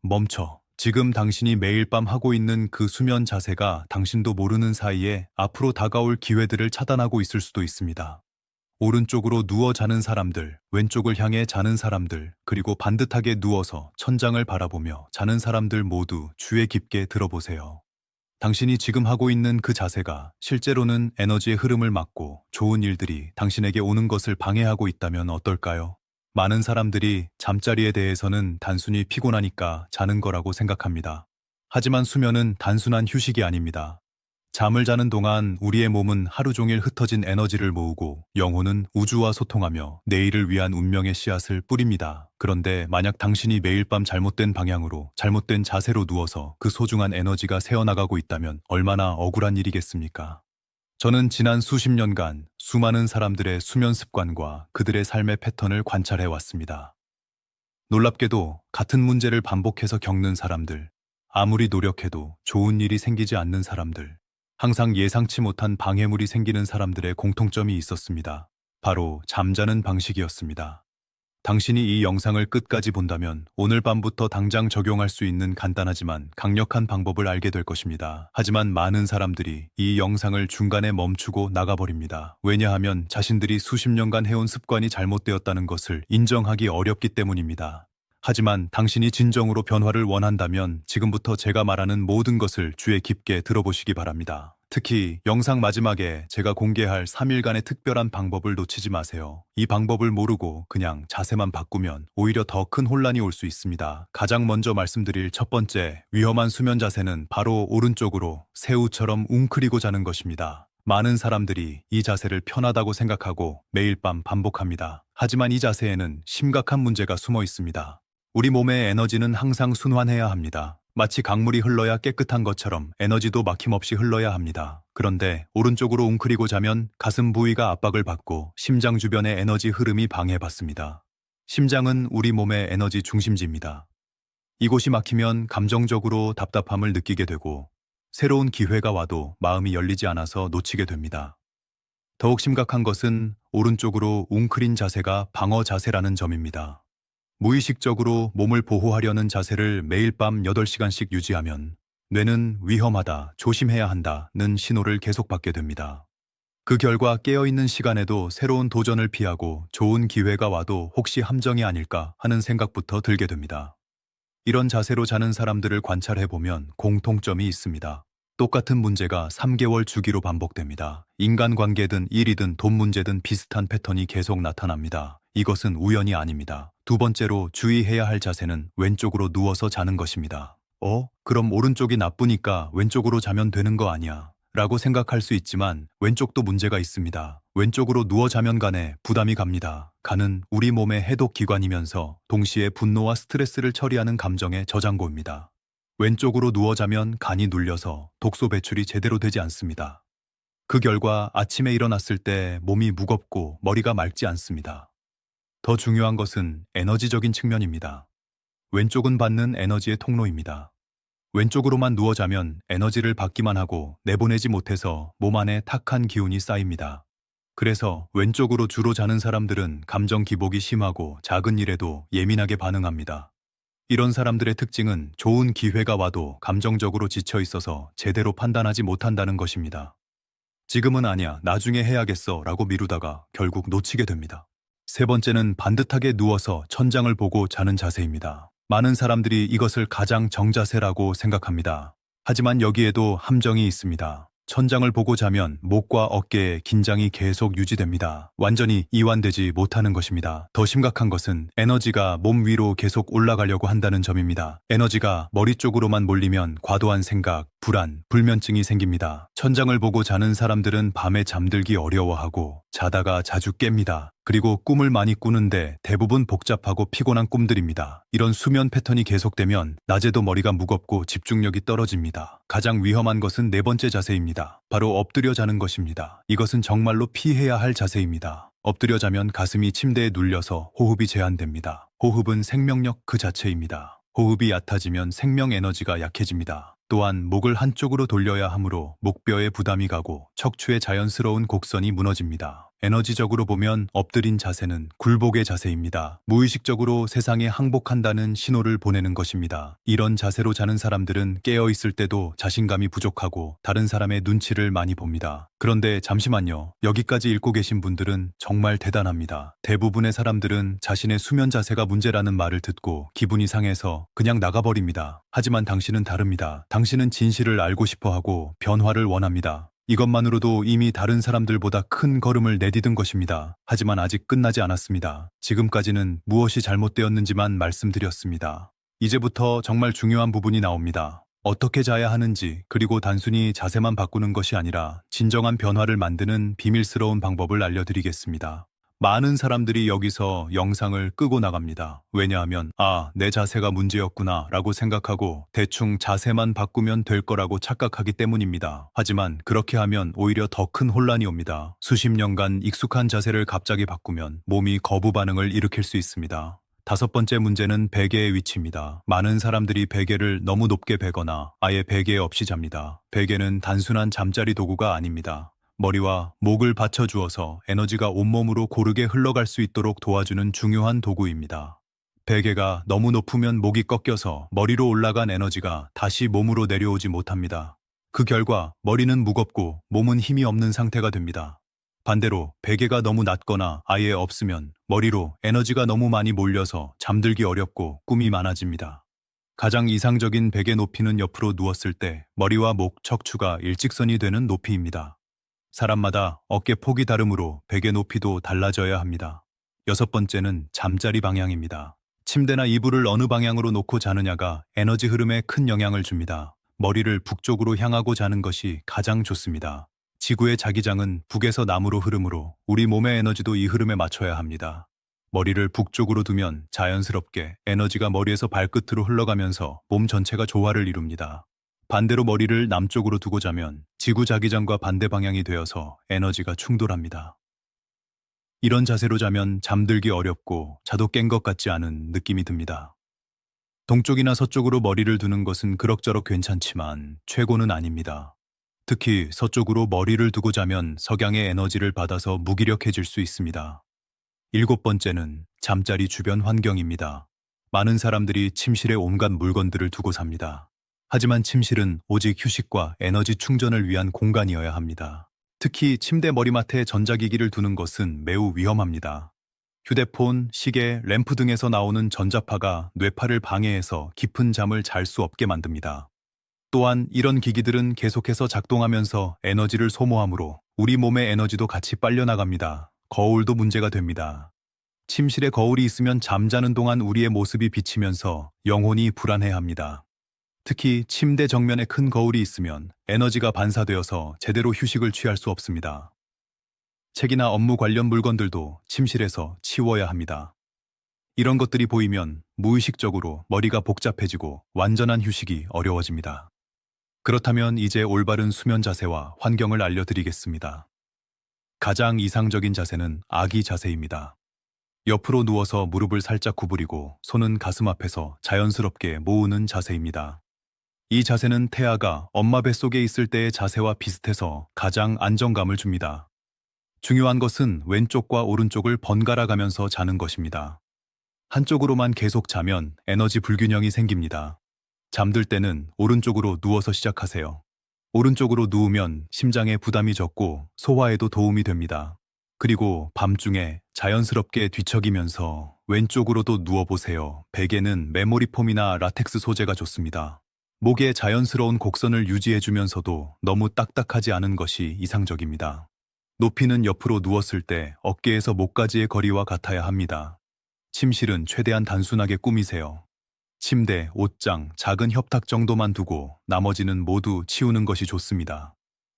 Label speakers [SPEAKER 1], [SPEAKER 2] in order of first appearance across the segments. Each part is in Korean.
[SPEAKER 1] 멈춰. 지금 당신이 매일 밤 하고 있는 그 수면 자세가 당신도 모르는 사이에 앞으로 다가올 기회들을 차단하고 있을 수도 있습니다. 오른쪽으로 누워 자는 사람들, 왼쪽을 향해 자는 사람들, 그리고 반듯하게 누워서 천장을 바라보며 자는 사람들 모두 주의 깊게 들어보세요. 당신이 지금 하고 있는 그 자세가 실제로는 에너지의 흐름을 막고 좋은 일들이 당신에게 오는 것을 방해하고 있다면 어떨까요? 많은 사람들이 잠자리에 대해서는 단순히 피곤하니까 자는 거라고 생각합니다. 하지만 수면은 단순한 휴식이 아닙니다. 잠을 자는 동안 우리의 몸은 하루 종일 흩어진 에너지를 모으고 영혼은 우주와 소통하며 내일을 위한 운명의 씨앗을 뿌립니다. 그런데 만약 당신이 매일 밤 잘못된 방향으로 잘못된 자세로 누워서 그 소중한 에너지가 새어나가고 있다면 얼마나 억울한 일이겠습니까? 저는 지난 수십 년간 수많은 사람들의 수면 습관과 그들의 삶의 패턴을 관찰해 왔습니다. 놀랍게도 같은 문제를 반복해서 겪는 사람들, 아무리 노력해도 좋은 일이 생기지 않는 사람들, 항상 예상치 못한 방해물이 생기는 사람들의 공통점이 있었습니다. 바로 잠자는 방식이었습니다. 당신이 이 영상을 끝까지 본다면 오늘 밤부터 당장 적용할 수 있는 간단하지만 강력한 방법을 알게 될 것입니다. 하지만 많은 사람들이 이 영상을 중간에 멈추고 나가버립니다. 왜냐하면 자신들이 수십 년간 해온 습관이 잘못되었다는 것을 인정하기 어렵기 때문입니다. 하지만 당신이 진정으로 변화를 원한다면 지금부터 제가 말하는 모든 것을 주의 깊게 들어보시기 바랍니다. 특히 영상 마지막에 제가 공개할 3일간의 특별한 방법을 놓치지 마세요. 이 방법을 모르고 그냥 자세만 바꾸면 오히려 더 큰 혼란이 올 수 있습니다. 가장 먼저 말씀드릴 첫 번째 위험한 수면 자세는 바로 오른쪽으로 새우처럼 웅크리고 자는 것입니다. 많은 사람들이 이 자세를 편하다고 생각하고 매일 밤 반복합니다. 하지만 이 자세에는 심각한 문제가 숨어 있습니다. 우리 몸의 에너지는 항상 순환해야 합니다. 마치 강물이 흘러야 깨끗한 것처럼 에너지도 막힘없이 흘러야 합니다. 그런데 오른쪽으로 웅크리고 자면 가슴 부위가 압박을 받고 심장 주변의 에너지 흐름이 방해받습니다. 심장은 우리 몸의 에너지 중심지입니다. 이곳이 막히면 감정적으로 답답함을 느끼게 되고 새로운 기회가 와도 마음이 열리지 않아서 놓치게 됩니다. 더욱 심각한 것은 오른쪽으로 웅크린 자세가 방어 자세라는 점입니다. 무의식적으로 몸을 보호하려는 자세를 매일 밤 8시간씩 유지하면 뇌는 위험하다, 조심해야 한다는 신호를 계속 받게 됩니다. 그 결과 깨어있는 시간에도 새로운 도전을 피하고 좋은 기회가 와도 혹시 함정이 아닐까 하는 생각부터 들게 됩니다. 이런 자세로 자는 사람들을 관찰해보면 공통점이 있습니다. 똑같은 문제가 3개월 주기로 반복됩니다. 인간관계든 일이든 돈 문제든 비슷한 패턴이 계속 나타납니다. 이것은 우연이 아닙니다. 두 번째로 주의해야 할 자세는 왼쪽으로 누워서 자는 것입니다. 그럼 오른쪽이 나쁘니까 왼쪽으로 자면 되는 거 아니야? 라고 생각할 수 있지만 왼쪽도 문제가 있습니다. 왼쪽으로 누워 자면 간에 부담이 갑니다. 간은 우리 몸의 해독 기관이면서 동시에 분노와 스트레스를 처리하는 감정의 저장고입니다. 왼쪽으로 누워 자면 간이 눌려서 독소 배출이 제대로 되지 않습니다. 그 결과 아침에 일어났을 때 몸이 무겁고 머리가 맑지 않습니다. 더 중요한 것은 에너지적인 측면입니다. 왼쪽은 받는 에너지의 통로입니다. 왼쪽으로만 누워 자면 에너지를 받기만 하고 내보내지 못해서 몸 안에 탁한 기운이 쌓입니다. 그래서 왼쪽으로 주로 자는 사람들은 감정 기복이 심하고 작은 일에도 예민하게 반응합니다. 이런 사람들의 특징은 좋은 기회가 와도 감정적으로 지쳐 있어서 제대로 판단하지 못한다는 것입니다. 지금은 아니야, 나중에 해야겠어 라고 미루다가 결국 놓치게 됩니다. 세 번째는 반듯하게 누워서 천장을 보고 자는 자세입니다. 많은 사람들이 이것을 가장 정자세라고 생각합니다. 하지만 여기에도 함정이 있습니다. 천장을 보고 자면 목과 어깨에 긴장이 계속 유지됩니다. 완전히 이완되지 못하는 것입니다. 더 심각한 것은 에너지가 몸 위로 계속 올라가려고 한다는 점입니다. 에너지가 머리 쪽으로만 몰리면 과도한 생각, 불안, 불면증이 생깁니다. 천장을 보고 자는 사람들은 밤에 잠들기 어려워하고 자다가 자주 깹니다. 그리고 꿈을 많이 꾸는데 대부분 복잡하고 피곤한 꿈들입니다. 이런 수면 패턴이 계속되면 낮에도 머리가 무겁고 집중력이 떨어집니다. 가장 위험한 것은 네 번째 자세입니다. 바로 엎드려 자는 것입니다. 이것은 정말로 피해야 할 자세입니다. 엎드려 자면 가슴이 침대에 눌려서 호흡이 제한됩니다. 호흡은 생명력 그 자체입니다. 호흡이 얕아지면 생명 에너지가 약해집니다. 또한 목을 한쪽으로 돌려야 하므로 목뼈에 부담이 가고 척추의 자연스러운 곡선이 무너집니다. 에너지적으로 보면 엎드린 자세는 굴복의 자세입니다. 무의식적으로 세상에 항복한다는 신호를 보내는 것입니다. 이런 자세로 자는 사람들은 깨어있을 때도 자신감이 부족하고 다른 사람의 눈치를 많이 봅니다. 그런데 잠시만요. 여기까지 읽고 계신 분들은 정말 대단합니다. 대부분의 사람들은 자신의 수면 자세가 문제라는 말을 듣고 기분이 상해서 그냥 나가버립니다. 하지만 당신은 다릅니다. 당신은 진실을 알고 싶어 하고 변화를 원합니다. 이것만으로도 이미 다른 사람들보다 큰 걸음을 내디딘 것입니다. 하지만 아직 끝나지 않았습니다. 지금까지는 무엇이 잘못되었는지만 말씀드렸습니다. 이제부터 정말 중요한 부분이 나옵니다. 어떻게 자야 하는지, 그리고 단순히 자세만 바꾸는 것이 아니라 진정한 변화를 만드는 비밀스러운 방법을 알려드리겠습니다. 많은 사람들이 여기서 영상을 끄고 나갑니다. 왜냐하면 내 자세가 문제였구나 라고 생각하고 대충 자세만 바꾸면 될 거라고 착각하기 때문입니다. 하지만 그렇게 하면 오히려 더 큰 혼란이 옵니다. 수십 년간 익숙한 자세를 갑자기 바꾸면 몸이 거부 반응을 일으킬 수 있습니다. 다섯 번째 문제는 베개의 위치입니다. 많은 사람들이 베개를 너무 높게 베거나 아예 베개 없이 잡니다. 베개는 단순한 잠자리 도구가 아닙니다. 머리와 목을 받쳐주어서 에너지가 온몸으로 고르게 흘러갈 수 있도록 도와주는 중요한 도구입니다. 베개가 너무 높으면 목이 꺾여서 머리로 올라간 에너지가 다시 몸으로 내려오지 못합니다. 그 결과 머리는 무겁고 몸은 힘이 없는 상태가 됩니다. 반대로 베개가 너무 낮거나 아예 없으면 머리로 에너지가 너무 많이 몰려서 잠들기 어렵고 꿈이 많아집니다. 가장 이상적인 베개 높이는 옆으로 누웠을 때 머리와 목 척추가 일직선이 되는 높이입니다. 사람마다 어깨 폭이 다르므로 베개 높이도 달라져야 합니다. 여섯 번째는 잠자리 방향입니다. 침대나 이불을 어느 방향으로 놓고 자느냐가 에너지 흐름에 큰 영향을 줍니다. 머리를 북쪽으로 향하고 자는 것이 가장 좋습니다. 지구의 자기장은 북에서 남으로 흐르므로 우리 몸의 에너지도 이 흐름에 맞춰야 합니다. 머리를 북쪽으로 두면 자연스럽게 에너지가 머리에서 발끝으로 흘러가면서 몸 전체가 조화를 이룹니다. 반대로 머리를 남쪽으로 두고 자면 지구 자기장과 반대 방향이 되어서 에너지가 충돌합니다. 이런 자세로 자면 잠들기 어렵고 자도 깬 것 같지 않은 느낌이 듭니다. 동쪽이나 서쪽으로 머리를 두는 것은 그럭저럭 괜찮지만 최고는 아닙니다. 특히 서쪽으로 머리를 두고 자면 석양의 에너지를 받아서 무기력해질 수 있습니다. 일곱 번째는 잠자리 주변 환경입니다. 많은 사람들이 침실에 온갖 물건들을 두고 삽니다. 하지만 침실은 오직 휴식과 에너지 충전을 위한 공간이어야 합니다. 특히 침대 머리맡에 전자기기를 두는 것은 매우 위험합니다. 휴대폰, 시계, 램프 등에서 나오는 전자파가 뇌파를 방해해서 깊은 잠을 잘 수 없게 만듭니다. 또한 이런 기기들은 계속해서 작동하면서 에너지를 소모하므로 우리 몸의 에너지도 같이 빨려나갑니다. 거울도 문제가 됩니다. 침실에 거울이 있으면 잠자는 동안 우리의 모습이 비치면서 영혼이 불안해합니다. 특히 침대 정면에 큰 거울이 있으면 에너지가 반사되어서 제대로 휴식을 취할 수 없습니다. 책이나 업무 관련 물건들도 침실에서 치워야 합니다. 이런 것들이 보이면 무의식적으로 머리가 복잡해지고 완전한 휴식이 어려워집니다. 그렇다면 이제 올바른 수면 자세와 환경을 알려드리겠습니다. 가장 이상적인 자세는 아기 자세입니다. 옆으로 누워서 무릎을 살짝 구부리고 손은 가슴 앞에서 자연스럽게 모으는 자세입니다. 이 자세는 태아가 엄마 뱃속에 있을 때의 자세와 비슷해서 가장 안정감을 줍니다. 중요한 것은 왼쪽과 오른쪽을 번갈아 가면서 자는 것입니다. 한쪽으로만 계속 자면 에너지 불균형이 생깁니다. 잠들 때는 오른쪽으로 누워서 시작하세요. 오른쪽으로 누우면 심장에 부담이 적고 소화에도 도움이 됩니다. 그리고 밤중에 자연스럽게 뒤척이면서 왼쪽으로도 누워보세요. 베개는 메모리 폼이나 라텍스 소재가 좋습니다. 목에 자연스러운 곡선을 유지해주면서도 너무 딱딱하지 않은 것이 이상적입니다. 높이는 옆으로 누웠을 때 어깨에서 목까지의 거리와 같아야 합니다. 침실은 최대한 단순하게 꾸미세요. 침대, 옷장, 작은 협탁 정도만 두고 나머지는 모두 치우는 것이 좋습니다.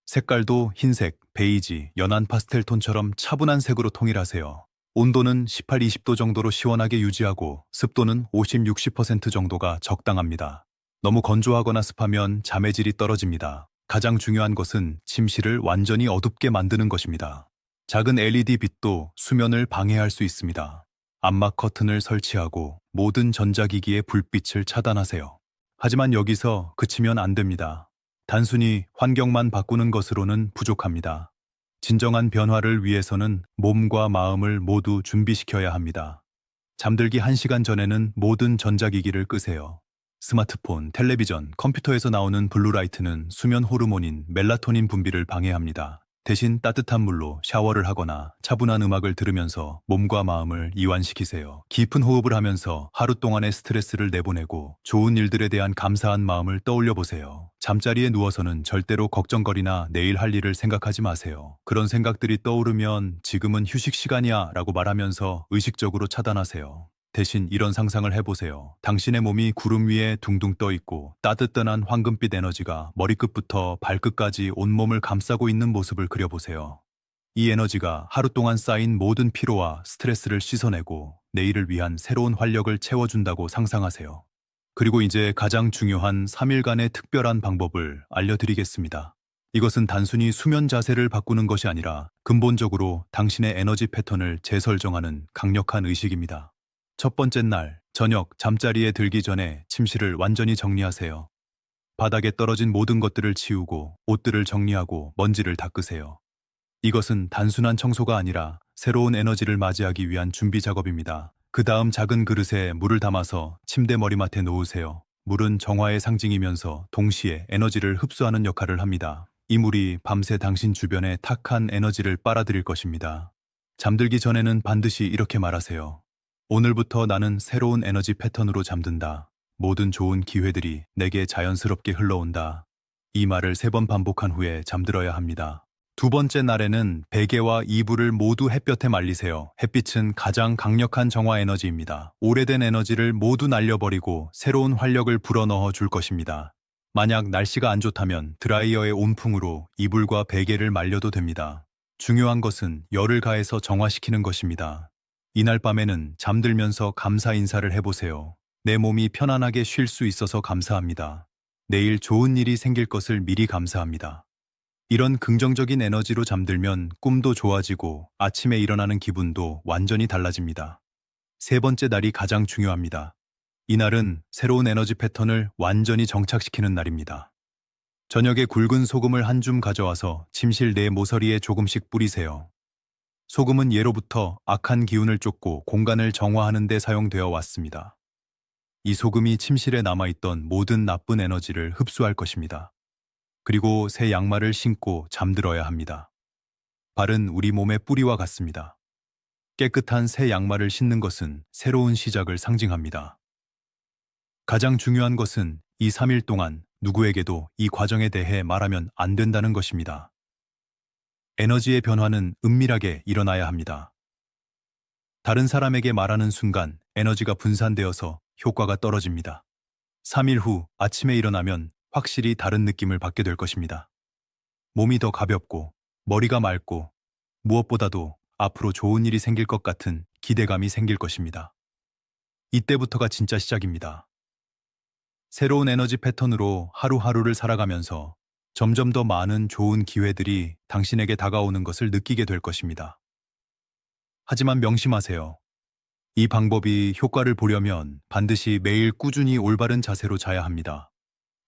[SPEAKER 1] 색깔도 흰색, 베이지, 연한 파스텔 톤처럼 차분한 색으로 통일하세요. 온도는 18-20도 정도로 시원하게 유지하고 습도는 50-60% 정도가 적당합니다. 너무 건조하거나 습하면 잠의 질이 떨어집니다. 가장 중요한 것은 침실을 완전히 어둡게 만드는 것입니다. 작은 LED 빛도 수면을 방해할 수 있습니다. 암막 커튼을 설치하고 모든 전자기기의 불빛을 차단하세요. 하지만 여기서 그치면 안 됩니다. 단순히 환경만 바꾸는 것으로는 부족합니다. 진정한 변화를 위해서는 몸과 마음을 모두 준비시켜야 합니다. 잠들기 1시간 전에는 모든 전자기기를 끄세요. 스마트폰, 텔레비전, 컴퓨터에서 나오는 블루라이트는 수면 호르몬인 멜라토닌 분비를 방해합니다. 대신 따뜻한 물로 샤워를 하거나 차분한 음악을 들으면서 몸과 마음을 이완시키세요. 깊은 호흡을 하면서 하루 동안의 스트레스를 내보내고 좋은 일들에 대한 감사한 마음을 떠올려 보세요. 잠자리에 누워서는 절대로 걱정거리나 내일 할 일을 생각하지 마세요. 그런 생각들이 떠오르면 지금은 휴식 시간이야 라고 말하면서 의식적으로 차단하세요. 대신 이런 상상을 해보세요. 당신의 몸이 구름 위에 둥둥 떠 있고 따뜻한 황금빛 에너지가 머리끝부터 발끝까지 온몸을 감싸고 있는 모습을 그려보세요. 이 에너지가 하루 동안 쌓인 모든 피로와 스트레스를 씻어내고 내일을 위한 새로운 활력을 채워준다고 상상하세요. 그리고 이제 가장 중요한 3일간의 특별한 방법을 알려드리겠습니다. 이것은 단순히 수면 자세를 바꾸는 것이 아니라 근본적으로 당신의 에너지 패턴을 재설정하는 강력한 의식입니다. 첫 번째 날, 저녁 잠자리에 들기 전에 침실을 완전히 정리하세요. 바닥에 떨어진 모든 것들을 치우고 옷들을 정리하고 먼지를 닦으세요. 이것은 단순한 청소가 아니라 새로운 에너지를 맞이하기 위한 준비 작업입니다. 그 다음 작은 그릇에 물을 담아서 침대 머리맡에 놓으세요. 물은 정화의 상징이면서 동시에 에너지를 흡수하는 역할을 합니다. 이 물이 밤새 당신 주변에 탁한 에너지를 빨아들일 것입니다. 잠들기 전에는 반드시 이렇게 말하세요. 오늘부터 나는 새로운 에너지 패턴으로 잠든다. 모든 좋은 기회들이 내게 자연스럽게 흘러온다. 이 말을 3번 반복한 후에 잠들어야 합니다. 두 번째 날에는 베개와 이불을 모두 햇볕에 말리세요. 햇빛은 가장 강력한 정화 에너지입니다. 오래된 에너지를 모두 날려버리고 새로운 활력을 불어넣어 줄 것입니다. 만약 날씨가 안 좋다면 드라이어의 온풍으로 이불과 베개를 말려도 됩니다. 중요한 것은 열을 가해서 정화시키는 것입니다. 이날 밤에는 잠들면서 감사 인사를 해보세요. 내 몸이 편안하게 쉴 수 있어서 감사합니다. 내일 좋은 일이 생길 것을 미리 감사합니다. 이런 긍정적인 에너지로 잠들면 꿈도 좋아지고 아침에 일어나는 기분도 완전히 달라집니다. 세 번째 날이 가장 중요합니다. 이날은 새로운 에너지 패턴을 완전히 정착시키는 날입니다. 저녁에 굵은 소금을 한 줌 가져와서 침실 내 모서리에 조금씩 뿌리세요. 소금은 예로부터 악한 기운을 쫓고 공간을 정화하는 데 사용되어 왔습니다. 이 소금이 침실에 남아있던 모든 나쁜 에너지를 흡수할 것입니다. 그리고 새 양말을 신고 잠들어야 합니다. 발은 우리 몸의 뿌리와 같습니다. 깨끗한 새 양말을 신는 것은 새로운 시작을 상징합니다. 가장 중요한 것은 이 3일 동안 누구에게도 이 과정에 대해 말하면 안 된다는 것입니다. 에너지의 변화는 은밀하게 일어나야 합니다. 다른 사람에게 말하는 순간 에너지가 분산되어서 효과가 떨어집니다. 3일 후 아침에 일어나면 확실히 다른 느낌을 받게 될 것입니다. 몸이 더 가볍고 머리가 맑고 무엇보다도 앞으로 좋은 일이 생길 것 같은 기대감이 생길 것입니다. 이때부터가 진짜 시작입니다. 새로운 에너지 패턴으로 하루하루를 살아가면서 점점 더 많은 좋은 기회들이 당신에게 다가오는 것을 느끼게 될 것입니다. 하지만 명심하세요. 이 방법이 효과를 보려면 반드시 매일 꾸준히 올바른 자세로 자야 합니다.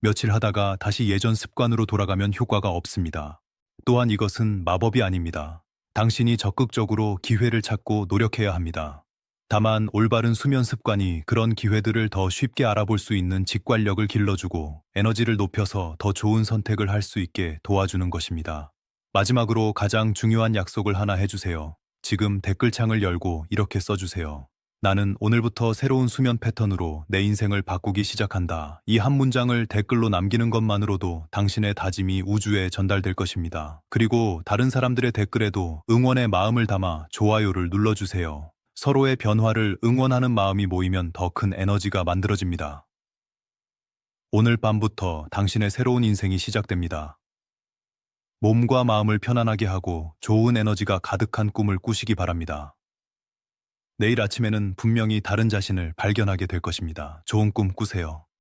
[SPEAKER 1] 며칠 하다가 다시 예전 습관으로 돌아가면 효과가 없습니다. 또한 이것은 마법이 아닙니다. 당신이 적극적으로 기회를 찾고 노력해야 합니다. 다만 올바른 수면 습관이 그런 기회들을 더 쉽게 알아볼 수 있는 직관력을 길러주고 에너지를 높여서 더 좋은 선택을 할 수 있게 도와주는 것입니다. 마지막으로 가장 중요한 약속을 하나 해주세요. 지금 댓글창을 열고 이렇게 써주세요. 나는 오늘부터 새로운 수면 패턴으로 내 인생을 바꾸기 시작한다. 이 한 문장을 댓글로 남기는 것만으로도 당신의 다짐이 우주에 전달될 것입니다. 그리고 다른 사람들의 댓글에도 응원의 마음을 담아 좋아요를 눌러주세요. 서로의 변화를 응원하는 마음이 모이면 더 큰 에너지가 만들어집니다. 오늘 밤부터 당신의 새로운 인생이 시작됩니다. 몸과 마음을 편안하게 하고 좋은 에너지가 가득한 꿈을 꾸시기 바랍니다. 내일 아침에는 분명히 다른 자신을 발견하게 될 것입니다. 좋은 꿈 꾸세요.